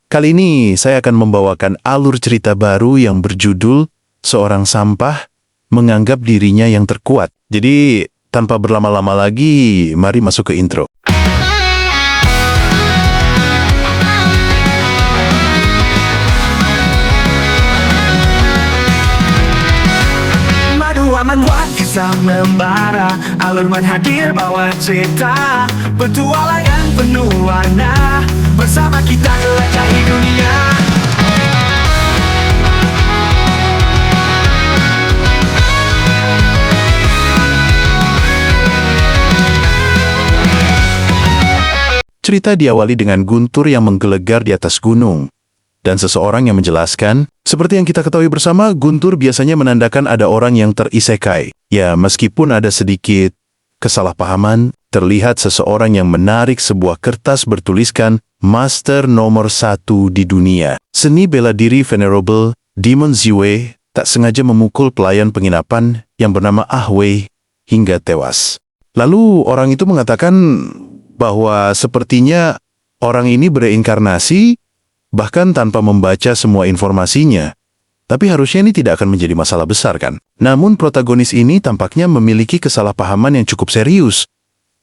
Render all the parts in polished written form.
Kali ini saya akan membawakan alur cerita baru yang berjudul Seorang Sampah Menganggap Dirinya yang Terkuat. Jadi, tanpa berlama-lama lagi, mari masuk ke intro. Membuat kisah membara, alur hadir bawa cerita, petualangan penuh warna, bersama kita jelajahi dunia. Cerita diawali dengan guntur yang menggelegar di atas gunung. Dan seseorang yang menjelaskan, seperti yang kita ketahui bersama, guntur biasanya menandakan ada orang yang terisekai. Ya, meskipun ada sedikit kesalahpahaman, terlihat seseorang yang menarik sebuah kertas bertuliskan Master nomor 1 di dunia. Seni bela diri Venerable Demon Ziwei tak sengaja memukul pelayan penginapan yang bernama Ah Wei hingga tewas. Lalu orang itu mengatakan bahwa sepertinya orang ini bereinkarnasi, bahkan tanpa membaca semua informasinya. Tapi harusnya ini tidak akan menjadi masalah besar, kan? Namun protagonis ini tampaknya memiliki kesalahpahaman yang cukup serius.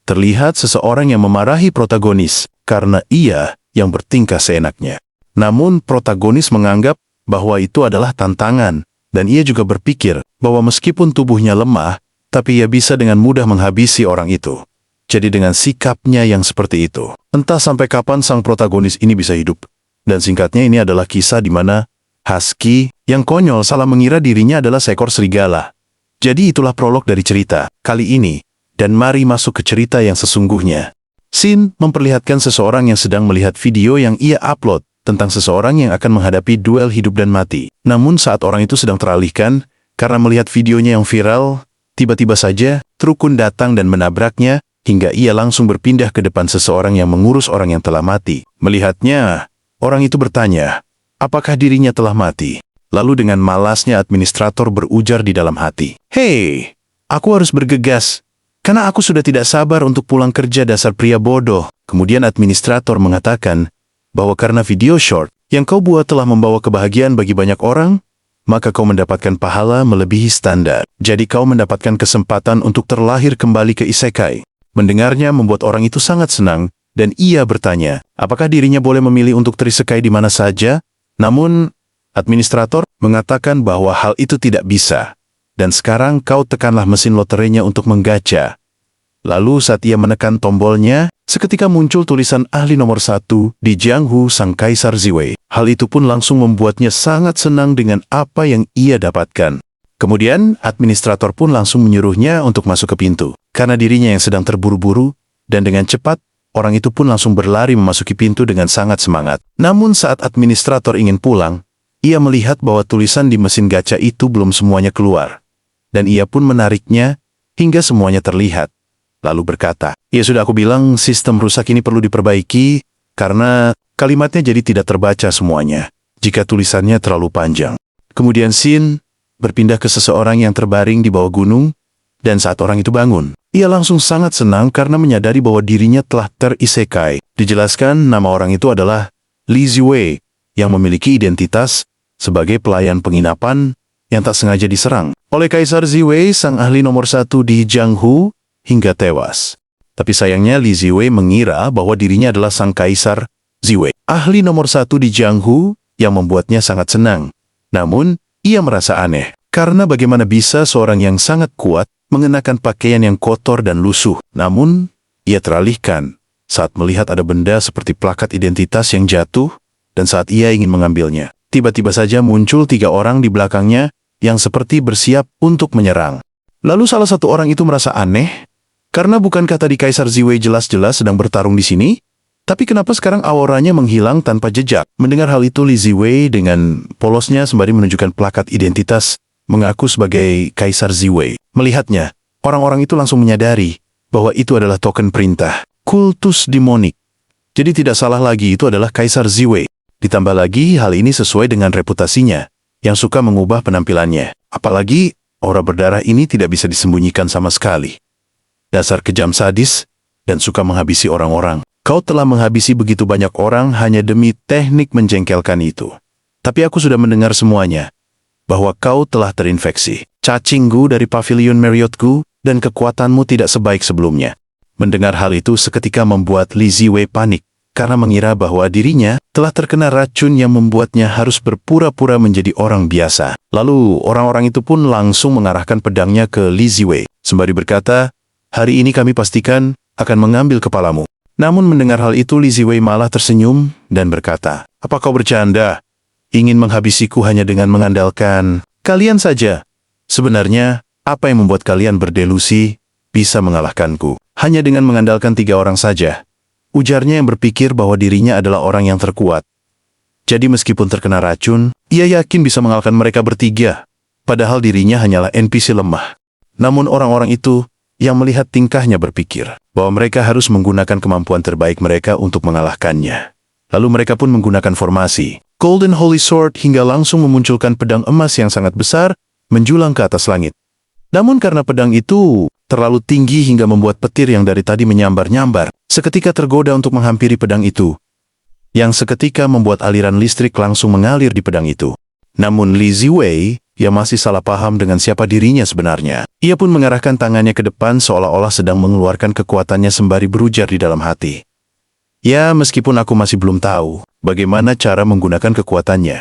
Terlihat seseorang yang memarahi protagonis karena ia yang bertingkah seenaknya. Namun protagonis menganggap bahwa itu adalah tantangan, dan ia juga berpikir bahwa meskipun tubuhnya lemah, tapi ia bisa dengan mudah menghabisi orang itu. Jadi dengan sikapnya yang seperti itu, entah sampai kapan sang protagonis ini bisa hidup. Dan singkatnya ini adalah kisah di mana Husky yang konyol salah mengira dirinya adalah seekor serigala. Jadi itulah prolog dari cerita kali ini, dan mari masuk ke cerita yang sesungguhnya. Scene memperlihatkan seseorang yang sedang melihat video yang ia upload tentang seseorang yang akan menghadapi duel hidup dan mati. Namun saat orang itu sedang teralihkan, karena melihat videonya yang viral, tiba-tiba saja Trukun datang dan menabraknya, hingga ia langsung berpindah ke depan seseorang yang mengurus orang yang telah mati. Melihatnya, orang itu bertanya, apakah dirinya telah mati? Lalu dengan malasnya administrator berujar di dalam hati, "Hei, aku harus bergegas, karena aku sudah tidak sabar untuk pulang kerja, dasar pria bodoh." Kemudian administrator mengatakan bahwa karena video short yang kau buat telah membawa kebahagiaan bagi banyak orang, maka kau mendapatkan pahala melebihi standar. Jadi kau mendapatkan kesempatan untuk terlahir kembali ke isekai. Mendengarnya membuat orang itu sangat senang, dan ia bertanya, apakah dirinya boleh memilih untuk terisekai di mana saja? Namun, administrator mengatakan bahwa hal itu tidak bisa. Dan sekarang kau tekanlah mesin loterinya untuk menggacha. Lalu saat ia menekan tombolnya, seketika muncul tulisan ahli nomor 1 di Jianghu Sang Kaisar Ziwei. Hal itu pun langsung membuatnya sangat senang dengan apa yang ia dapatkan. Kemudian, administrator pun langsung menyuruhnya untuk masuk ke pintu. Karena dirinya yang sedang terburu-buru, dan dengan cepat, orang itu pun langsung berlari memasuki pintu dengan sangat semangat. Namun saat administrator ingin pulang, ia melihat bahwa tulisan di mesin gacha itu belum semuanya keluar. Dan ia pun menariknya hingga semuanya terlihat. Lalu berkata, "Ya sudah, aku bilang sistem rusak ini perlu diperbaiki karena kalimatnya jadi tidak terbaca semuanya jika tulisannya terlalu panjang." Kemudian scene berpindah ke seseorang yang terbaring di bawah gunung, dan saat orang itu bangun, ia langsung sangat senang karena menyadari bahwa dirinya telah terisekai. Dijelaskan nama orang itu adalah Li Ziwei yang memiliki identitas sebagai pelayan penginapan yang tak sengaja diserang oleh Kaisar Ziwei, sang ahli nomor 1 di Jianghu, hingga tewas. Tapi sayangnya Li Ziwei mengira bahwa dirinya adalah sang Kaisar Ziwei, ahli nomor 1 di Jianghu, yang membuatnya sangat senang. Namun, ia merasa aneh, karena bagaimana bisa seorang yang sangat kuat mengenakan pakaian yang kotor dan lusuh. Namun, ia teralihkan saat melihat ada benda seperti plakat identitas yang jatuh, dan saat ia ingin mengambilnya, tiba-tiba saja muncul 3 orang di belakangnya yang seperti bersiap untuk menyerang. Lalu salah satu orang itu merasa aneh, karena bukankah tadi Kaisar Ziwei jelas-jelas sedang bertarung di sini? Tapi kenapa sekarang auranya menghilang tanpa jejak? Mendengar hal itu, Li Ziwei dengan polosnya sembari menunjukkan plakat identitas mengaku sebagai Kaisar Ziwei. Melihatnya, orang-orang itu langsung menyadari bahwa itu adalah token perintah, kultus demonik. Jadi tidak salah lagi, itu adalah Kaisar Ziwei. Ditambah lagi, hal ini sesuai dengan reputasinya, yang suka mengubah penampilannya. Apalagi, aura berdarah ini tidak bisa disembunyikan sama sekali. Dasar kejam sadis, dan suka menghabisi orang-orang. Kau telah menghabisi begitu banyak orang hanya demi teknik menjengkelkan itu. Tapi aku sudah mendengar semuanya, bahwa kau telah terinfeksi cacinggu dari pavilion Marriottku dan kekuatanmu tidak sebaik sebelumnya. Mendengar hal itu seketika membuat Li Ziwei panik, karena mengira bahwa dirinya telah terkena racun yang membuatnya harus berpura-pura menjadi orang biasa. Lalu orang-orang itu pun langsung mengarahkan pedangnya ke Li Ziwei, sembari berkata, "Hari ini kami pastikan akan mengambil kepalamu." Namun mendengar hal itu Li Ziwei malah tersenyum dan berkata, "Apa kau bercanda? Ingin menghabisiku hanya dengan mengandalkan kalian saja? Sebenarnya, apa yang membuat kalian berdelusi bisa mengalahkanku? Hanya dengan mengandalkan 3 orang saja," ujarnya yang berpikir bahwa dirinya adalah orang yang terkuat. Jadi meskipun terkena racun, ia yakin bisa mengalahkan mereka bertiga, padahal dirinya hanyalah NPC lemah. Namun orang-orang itu yang melihat tingkahnya berpikir bahwa mereka harus menggunakan kemampuan terbaik mereka untuk mengalahkannya. Lalu mereka pun menggunakan formasi Golden Holy Sword hingga langsung memunculkan pedang emas yang sangat besar menjulang ke atas langit. Namun karena pedang itu terlalu tinggi hingga membuat petir yang dari tadi menyambar-nyambar, seketika tergoda untuk menghampiri pedang itu, yang seketika membuat aliran listrik langsung mengalir di pedang itu. Namun Li Ziwei, ia masih salah paham dengan siapa dirinya sebenarnya. Ia pun mengarahkan tangannya ke depan seolah-olah sedang mengeluarkan kekuatannya sembari berujar di dalam hati. "Ya, meskipun aku masih belum tahu bagaimana cara menggunakan kekuatannya.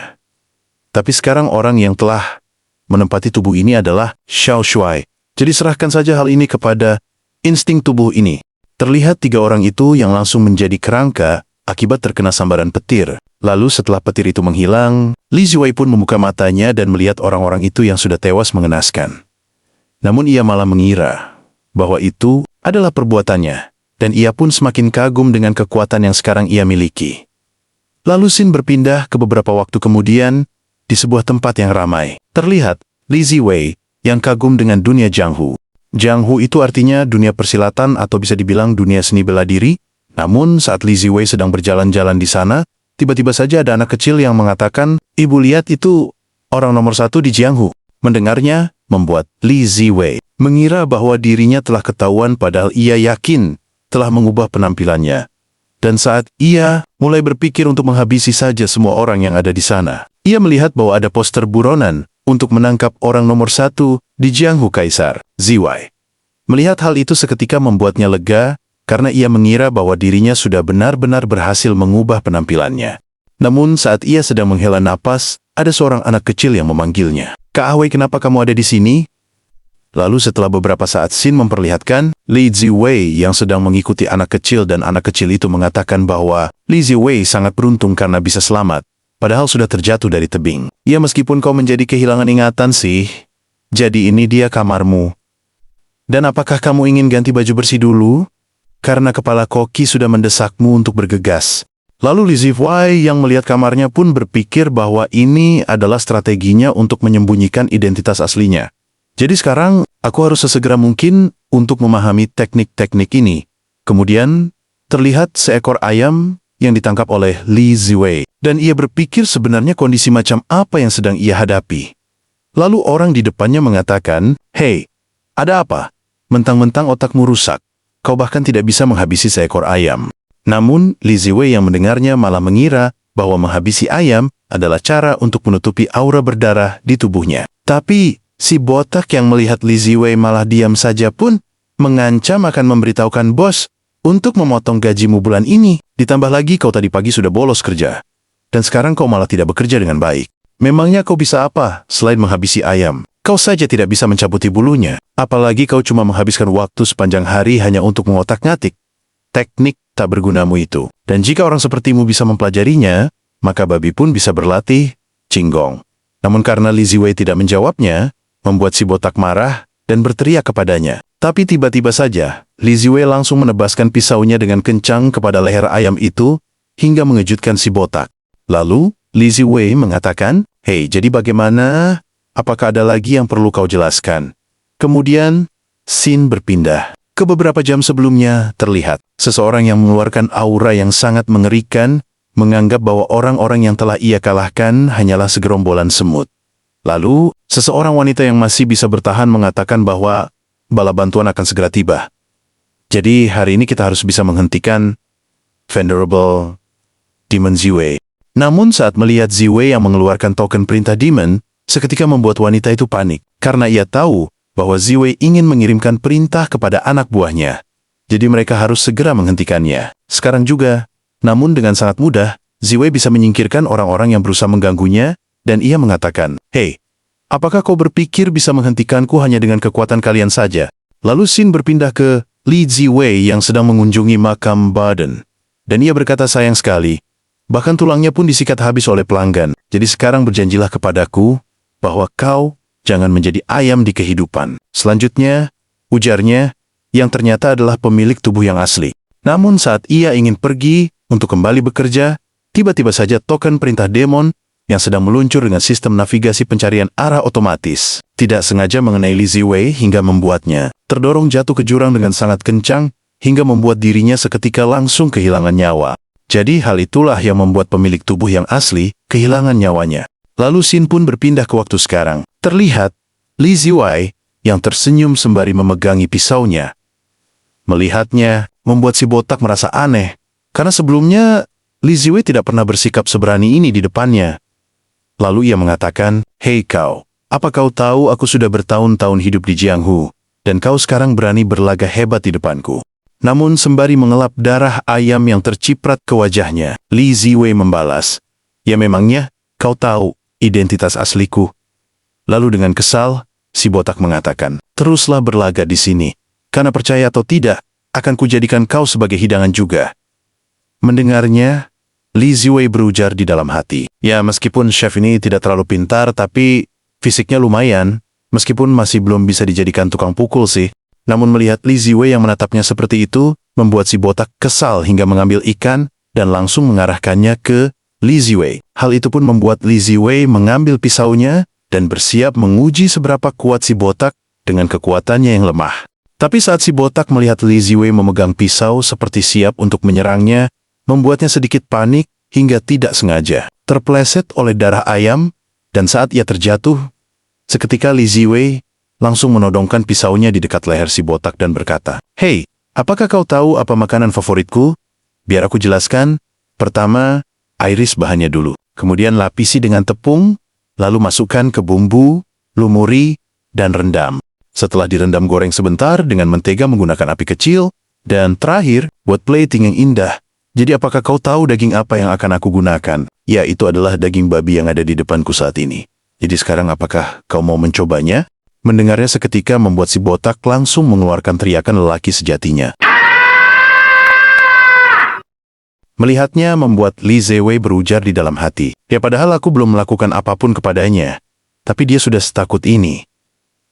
Tapi sekarang orang yang telah menempati tubuh ini adalah Xiao Shuai. Jadi serahkan saja hal ini kepada insting tubuh ini." Terlihat 3 orang itu yang langsung menjadi kerangka akibat terkena sambaran petir. Lalu setelah petir itu menghilang, Li Ziwei pun membuka matanya dan melihat orang-orang itu yang sudah tewas mengenaskan. Namun ia malah mengira bahwa itu adalah perbuatannya, dan ia pun semakin kagum dengan kekuatan yang sekarang ia miliki. Lalu Sin berpindah ke beberapa waktu kemudian di sebuah tempat yang ramai. Terlihat Li Ziwei yang kagum dengan dunia Jianghu. Jianghu itu artinya dunia persilatan atau bisa dibilang dunia seni bela diri. Namun saat Li Ziwei sedang berjalan-jalan di sana, tiba-tiba saja ada anak kecil yang mengatakan, "Ibu lihat itu orang nomor 1 di Jianghu." Mendengarnya membuat Li Ziwei mengira bahwa dirinya telah ketahuan padahal ia yakin telah mengubah penampilannya. Dan saat ia mulai berpikir untuk menghabisi saja semua orang yang ada di sana, ia melihat bahwa ada poster buronan untuk menangkap orang nomor 1 di Jianghu Kaisar, Ziwei. Melihat hal itu seketika membuatnya lega, karena ia mengira bahwa dirinya sudah benar-benar berhasil mengubah penampilannya. Namun saat ia sedang menghela napas, ada seorang anak kecil yang memanggilnya. "Kak Awei, kenapa kamu ada di sini?" Lalu setelah beberapa saat Sin memperlihatkan, Li Ziwei yang sedang mengikuti anak kecil dan anak kecil itu mengatakan bahwa Li Ziwei sangat beruntung karena bisa selamat, padahal sudah terjatuh dari tebing. "Ya, meskipun kau menjadi kehilangan ingatan sih, jadi ini dia kamarmu. Dan apakah kamu ingin ganti baju bersih dulu? Karena kepala koki sudah mendesakmu untuk bergegas." Lalu Li Ziwei yang melihat kamarnya pun berpikir bahwa ini adalah strateginya untuk menyembunyikan identitas aslinya. "Jadi sekarang aku harus sesegera mungkin untuk memahami teknik-teknik ini." Kemudian terlihat seekor ayam yang ditangkap oleh Li Ziwei, dan ia berpikir sebenarnya kondisi macam apa yang sedang ia hadapi. Lalu orang di depannya mengatakan, "Hei, ada apa? Mentang-mentang otakmu rusak. Kau bahkan tidak bisa menghabisi seekor ayam." Namun, Li Ziwei yang mendengarnya malah mengira bahwa menghabisi ayam adalah cara untuk menutupi aura berdarah di tubuhnya. Tapi, si botak yang melihat Li Ziwei malah diam saja pun mengancam akan memberitahukan bos untuk memotong gajimu bulan ini. Ditambah lagi kau tadi pagi sudah bolos kerja. Dan sekarang kau malah tidak bekerja dengan baik. Memangnya kau bisa apa selain menghabisi ayam? Kau saja tidak bisa mencabuti bulunya. Apalagi kau cuma menghabiskan waktu sepanjang hari hanya untuk mengotak-ngatik teknik tak bergunamu itu. Dan jika orang sepertimu bisa mempelajarinya, maka babi pun bisa berlatih Qinggong. Namun karena Li Ziwei tidak menjawabnya, membuat si botak marah dan berteriak kepadanya. Tapi tiba-tiba saja, Li Ziwei langsung menebaskan pisaunya dengan kencang kepada leher ayam itu, hingga mengejutkan si botak. Lalu, Li Ziwei mengatakan, "Hei, jadi bagaimana? Apakah ada lagi yang perlu kau jelaskan?" Kemudian, Sin berpindah. Ke beberapa jam sebelumnya, terlihat seseorang yang mengeluarkan aura yang sangat mengerikan, menganggap bahwa orang-orang yang telah ia kalahkan hanyalah segerombolan semut. Lalu, seseorang wanita yang masih bisa bertahan mengatakan bahwa bala bantuan akan segera tiba. Jadi, hari ini kita harus bisa menghentikan Venerable Demon Ziwei. Namun saat melihat Ziwei yang mengeluarkan token perintah Demon, seketika membuat wanita itu panik, karena ia tahu bahwa Ziwei ingin mengirimkan perintah kepada anak buahnya. Jadi mereka harus segera menghentikannya. Sekarang juga, namun dengan sangat mudah, Ziwei bisa menyingkirkan orang-orang yang berusaha mengganggunya, dan ia mengatakan, "Hei, apakah kau berpikir bisa menghentikanku hanya dengan kekuatan kalian saja?" Lalu Xin berpindah ke Li Ziwei yang sedang mengunjungi makam Baden. Dan ia berkata, "Sayang sekali, bahkan tulangnya pun disikat habis oleh pelanggan. Jadi sekarang berjanjilah kepadaku bahwa kau jangan menjadi ayam di kehidupan." Selanjutnya, ujarnya, yang ternyata adalah pemilik tubuh yang asli. Namun saat ia ingin pergi untuk kembali bekerja, tiba-tiba saja token perintah demon yang sedang meluncur dengan sistem navigasi pencarian arah otomatis tidak sengaja mengenai Li Ziwei hingga membuatnya terdorong jatuh ke jurang dengan sangat kencang hingga membuat dirinya seketika langsung kehilangan nyawa. Jadi hal itulah yang membuat pemilik tubuh yang asli kehilangan nyawanya. Lalu Xin pun berpindah ke waktu sekarang. Terlihat Li Ziwei yang tersenyum sembari memegangi pisaunya. Melihatnya membuat si botak merasa aneh, karena sebelumnya Li Ziwei tidak pernah bersikap seberani ini di depannya. Lalu ia mengatakan, "Hei kau, apa kau tahu aku sudah bertahun-tahun hidup di Jianghu, dan kau sekarang berani berlagak hebat di depanku?" Namun sembari mengelap darah ayam yang terciprat ke wajahnya, Li Ziwei membalas, "Ya memangnya, kau tahu identitas asliku?" Lalu dengan kesal, si botak mengatakan, "Teruslah berlaga di sini, karena percaya atau tidak, akan kujadikan kau sebagai hidangan juga." Mendengarnya, Li Ziwei berujar di dalam hati, "Ya meskipun chef ini tidak terlalu pintar, tapi fisiknya lumayan, meskipun masih belum bisa dijadikan tukang pukul sih." Namun melihat Li Ziwei yang menatapnya seperti itu, membuat si botak kesal hingga mengambil ikan dan langsung mengarahkannya ke Li Ziwei. Hal itu pun membuat Li Ziwei mengambil pisaunya dan bersiap menguji seberapa kuat si botak dengan kekuatannya yang lemah. Tapi saat si botak melihat Li Ziwei memegang pisau seperti siap untuk menyerangnya, membuatnya sedikit panik hingga tidak sengaja terpeleset oleh darah ayam, dan saat ia terjatuh, seketika Li Ziwei langsung menodongkan pisaunya di dekat leher si botak dan berkata, "Hei, apakah kau tahu apa makanan favoritku? Biar aku jelaskan. Pertama, iris bahannya dulu. Kemudian lapisi dengan tepung, lalu masukkan ke bumbu, lumuri, dan rendam. Setelah direndam goreng sebentar dengan mentega menggunakan api kecil, dan terakhir, buat plating yang indah. Jadi apakah kau tahu daging apa yang akan aku gunakan? Ya, itu adalah daging babi yang ada di depanku saat ini. Jadi sekarang apakah kau mau mencobanya?" Mendengarnya seketika membuat si botak langsung mengeluarkan teriakan lelaki sejatinya. Melihatnya membuat Li Ziwei berujar di dalam hati, "Ya padahal aku belum melakukan apapun kepadanya, tapi dia sudah setakut ini.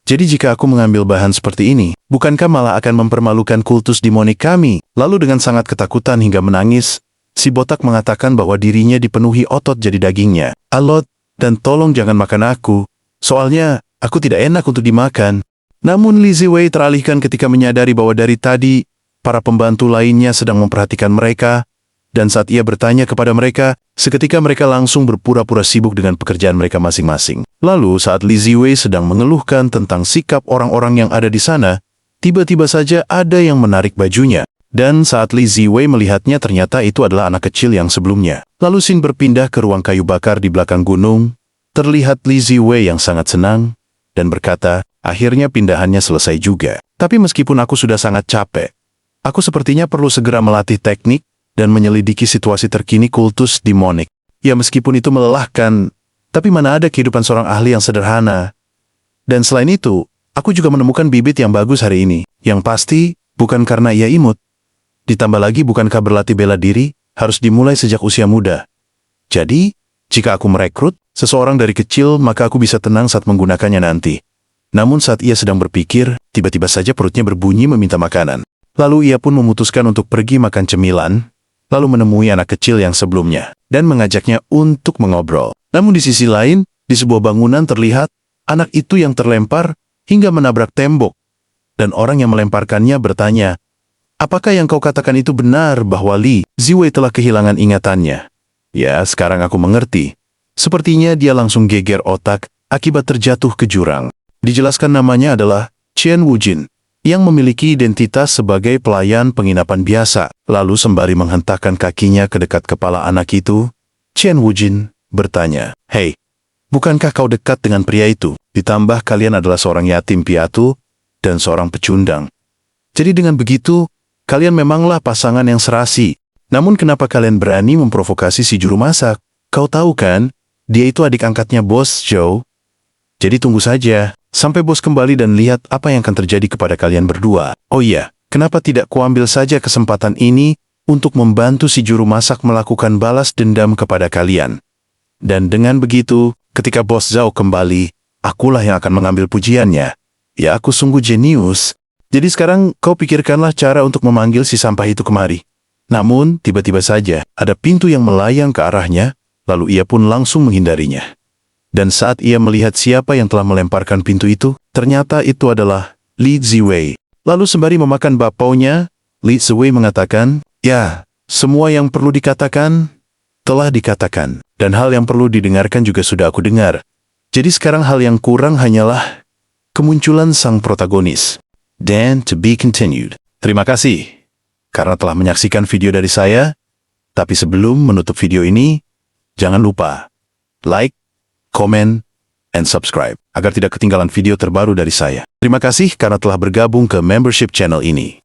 Jadi jika aku mengambil bahan seperti ini, bukankah malah akan mempermalukan kultus demonik kami?" Lalu dengan sangat ketakutan hingga menangis, si botak mengatakan bahwa dirinya dipenuhi otot jadi dagingnya. "Alot, dan tolong jangan makan aku, soalnya aku tidak enak untuk dimakan." Namun Li Ziwei teralihkan ketika menyadari bahwa dari tadi, para pembantu lainnya sedang memperhatikan mereka, dan saat ia bertanya kepada mereka, seketika mereka langsung berpura-pura sibuk dengan pekerjaan mereka masing-masing. Lalu saat Li Ziwei sedang mengeluhkan tentang sikap orang-orang yang ada di sana, tiba-tiba saja ada yang menarik bajunya. Dan saat Li Ziwei melihatnya ternyata itu adalah anak kecil yang sebelumnya. Lalu Xin berpindah ke ruang kayu bakar di belakang gunung. Terlihat Li Ziwei yang sangat senang dan berkata, "Akhirnya pindahannya selesai juga. Tapi meskipun aku sudah sangat capek, aku sepertinya perlu segera melatih teknik dan menyelidiki situasi terkini kultus demonik. Ya meskipun itu melelahkan, tapi mana ada kehidupan seorang ahli yang sederhana. Dan selain itu, aku juga menemukan bibit yang bagus hari ini. Yang pasti, bukan karena ia imut. Ditambah lagi bukankah berlatih bela diri harus dimulai sejak usia muda. Jadi, jika aku merekrut seseorang dari kecil, maka aku bisa tenang saat menggunakannya nanti." Namun saat ia sedang berpikir, tiba-tiba saja perutnya berbunyi meminta makanan. Lalu ia pun memutuskan untuk pergi makan cemilan, lalu menemui anak kecil yang sebelumnya, dan mengajaknya untuk mengobrol. Namun di sisi lain, di sebuah bangunan terlihat anak itu yang terlempar hingga menabrak tembok. Dan orang yang melemparkannya bertanya, "Apakah yang kau katakan itu benar bahwa Li Ziwei telah kehilangan ingatannya?" "Ya, sekarang aku mengerti." Sepertinya dia langsung geger otak akibat terjatuh ke jurang. Dijelaskan namanya adalah Chen Wujin. yang memiliki identitas sebagai pelayan penginapan biasa. Lalu sembari menghentakkan kakinya ke dekat kepala anak itu, Chen Wujin bertanya, "Hei, bukankah kau dekat dengan pria itu? Ditambah kalian adalah seorang yatim piatu dan seorang pecundang. Jadi dengan begitu, kalian memanglah pasangan yang serasi. Namun kenapa kalian berani memprovokasi si juru masak? Kau tahu kan, dia itu adik angkatnya Bos Zhou. Jadi tunggu saja sampai bos kembali dan lihat apa yang akan terjadi kepada kalian berdua. Oh iya, kenapa tidak kuambil saja kesempatan ini untuk membantu si juru masak melakukan balas dendam kepada kalian. Dan dengan begitu, ketika Bos Zhou kembali, akulah yang akan mengambil pujiannya. Ya, aku sungguh jenius. Jadi sekarang kau pikirkanlah cara untuk memanggil si sampah itu kemari." Namun, tiba-tiba saja ada pintu yang melayang ke arahnya, lalu ia pun langsung menghindarinya. Dan saat ia melihat siapa yang telah melemparkan pintu itu, ternyata itu adalah Li Ziwei. Lalu sembari memakan bapaunya, Li Ziwei mengatakan, "Ya, semua yang perlu dikatakan, telah dikatakan. Dan hal yang perlu didengarkan juga sudah aku dengar. Jadi sekarang hal yang kurang hanyalah kemunculan sang protagonis. Dan to be continued." Terima kasih karena telah menyaksikan video dari saya. Tapi sebelum menutup video ini, jangan lupa like, comment, and subscribe agar tidak ketinggalan video terbaru dari saya. Terima kasih karena telah bergabung ke membership channel ini.